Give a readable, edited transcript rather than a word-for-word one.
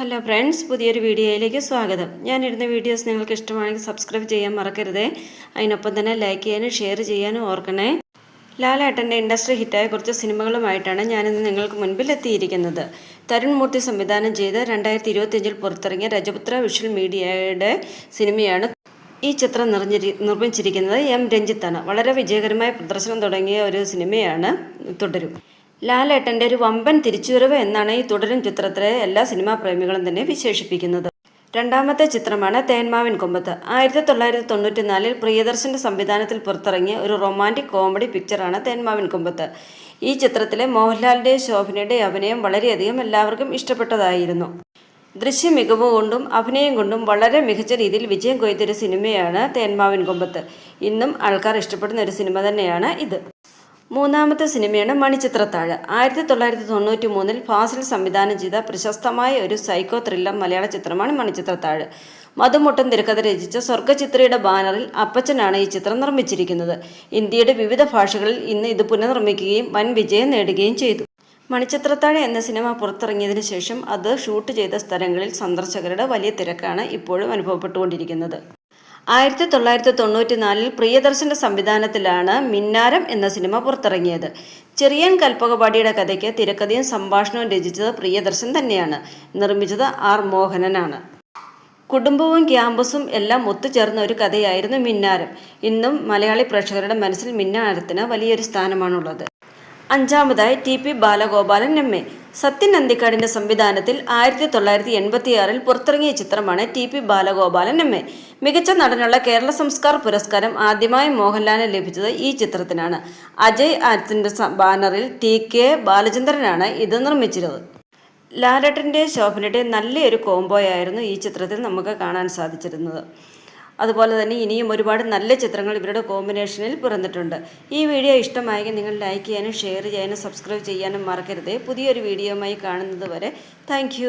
Hello friends, പുതിയൊരു വീഡിയോയിലേക്ക് സ്വാഗതം. ഞാനിടുന്ന വീഡിയോസ് നിങ്ങൾക്ക് ഇഷ്ടമാണെങ്കിൽ സബ്സ്ക്രൈബ് ചെയ്യാൻ മറക്കരുതേ. അതിനൊപ്പം തന്നെ ലൈക്ക് ചെയ്യാനും ഷെയർ ചെയ്യാനും ഓർക്കണേ. ലാലേട്ടൻ്റെ ഇൻഡസ്ട്രി ഹിറ്റായ കുറച്ച് സിനിമകളുമായിട്ടാണ് ഞാനിന്ന് നിങ്ങൾക്ക് മുൻപിൽ എത്തിയിരിക്കുന്നത്. തരുൺ മൂർത്തി സംവിധാനം ചെയ്ത് 2025 പുറത്തിറങ്ങിയ രജപുത്ര വിഷ്വൽ മീഡിയയുടെ സിനിമയാണ്. ഈ ചിത്രം നിർമ്മിച്ചിരിക്കുന്നത് എം രഞ്ജിത്താണ്. വളരെ വിജയകരമായ പ്രദർശനം തുടങ്ങിയ ഒരു സിനിമയാണ് തുടരും. ലാലേട്ടൻ്റെ ഒരു വമ്പൻ തിരിച്ചുവരവ് എന്നാണ് ഈ തുടരും ചിത്രത്തിലെ എല്ലാ സിനിമാ പ്രേമികളും തന്നെ വിശേഷിപ്പിക്കുന്നത്. രണ്ടാമത്തെ ചിത്രമാണ് തേന്മാവിൻ കൊമ്പത്ത്. 1994 പ്രിയദർശൻ്റെ സംവിധാനത്തിൽ പുറത്തിറങ്ങിയ ഒരു റൊമാൻറ്റിക് കോമഡി പിക്ചറാണ് തേന്മാവിൻ കൊമ്പത്ത്. ഈ ചിത്രത്തിലെ മോഹൻലാലിൻ്റെയും ശോഭനയുടെയും അഭിനയം വളരെയധികം എല്ലാവർക്കും ഇഷ്ടപ്പെട്ടതായിരുന്നു. ദൃശ്യ മികവ് കൊണ്ടും അഭിനയം കൊണ്ടും വളരെ മികച്ച രീതിയിൽ വിജയം കൊയ്തൊരു സിനിമയാണ് തേന്മാവിൻ കൊമ്പത്ത്. ഇന്നും ആൾക്കാർ ഇഷ്ടപ്പെടുന്ന ഒരു സിനിമ തന്നെയാണ് ഇത്. മൂന്നാമത്തെ സിനിമയാണ് മണിച്ചിത്രത്താഴ്. 1993 ഫാസിൽ സംവിധാനം ചെയ്ത പ്രശസ്തമായ ഒരു സൈക്കോ ത്രില്ലർ മലയാള ചിത്രമാണ് മണിച്ചിത്രത്താഴ്. മധുമുട്ടൻ തിരക്കഥ രചിച്ച സ്വർഗചിത്രയുടെ ബാനറിൽ അപ്പച്ചനാണ് ഈ ചിത്രം നിർമ്മിച്ചിരിക്കുന്നത്. ഇന്ത്യയുടെ വിവിധ ഭാഷകളിൽ ഇന്ന് ഇത് പുനർനിർമ്മിക്കുകയും വൻ വിജയം നേടുകയും ചെയ്തു. മണിച്ചിത്രത്താഴ് എന്ന സിനിമ പുറത്തിറങ്ങിയതിനു ശേഷം അത് ഷൂട്ട് ചെയ്ത സ്ഥലങ്ങളിൽ സന്ദർശകരുടെ വലിയ തിരക്കാണ് ഇപ്പോഴും അനുഭവപ്പെട്ടുകൊണ്ടിരിക്കുന്നത്. 1994 പ്രിയദർശൻ്റെ സംവിധാനത്തിലാണ് മിന്നാരം എന്ന സിനിമ പുറത്തിറങ്ങിയത്. ചെറിയൻ കൽപ്പകപാടിയുടെ കഥയ്ക്ക് തിരക്കഥയും സംഭാഷണവും രചിച്ചത് പ്രിയദർശൻ തന്നെയാണ്. നിർമ്മിച്ചത് ആർ മോഹനനാണ്. കുടുംബവും ക്യാമ്പസും എല്ലാം ഒത്തുചേർന്ന ഒരു കഥയായിരുന്നു മിന്നാരം. ഇന്നും മലയാളി പ്രേക്ഷകരുടെ മനസ്സിൽ മിന്നാരത്തിന് വലിയൊരു സ്ഥാനമാണുള്ളത്. അഞ്ചാമതായി T P Balagopalan MA. Sathyan അന്തിക്കാടിൻ്റെ സംവിധാനത്തിൽ 1986 പുറത്തിറങ്ങിയ ചിത്രമാണ് ടി പി ബാലഗോപാലൻ എം.എ. മികച്ച നടനുള്ള കേരള സംസ്കാർ പുരസ്കാരം ആദ്യമായി മോഹൻലാലിന് ലഭിച്ചത് ഈ ചിത്രത്തിനാണ്. അജയ് ആർട്സിൻ്റെ ബാനറിൽ ടി കെ ബാലചന്ദ്രനാണ് ഇത് നിർമ്മിച്ചിരുന്നത്. ലാലേട്ടൻ്റെയും ശോഭനയുടെയും നല്ലൊരു കോംബോയായിരുന്നു ഈ ചിത്രത്തിൽ നമുക്ക് കാണാൻ സാധിച്ചിരുന്നത്. അതുപോലെ തന്നെ ഇനിയും ഒരുപാട് നല്ല ചിത്രങ്ങൾ ഇവരുടെ കോമ്പിനേഷനിൽ പിറന്നിട്ടുണ്ട്. ഈ വീഡിയോ ഇഷ്ടമായെങ്കിൽ നിങ്ങൾ ലൈക്ക് ചെയ്യാനും ഷെയർ ചെയ്യാനും സബ്സ്ക്രൈബ് ചെയ്യാനും മറക്കരുത്. പുതിയൊരു വീഡിയോയുമായി കാണുന്നത് വരെ താങ്ക്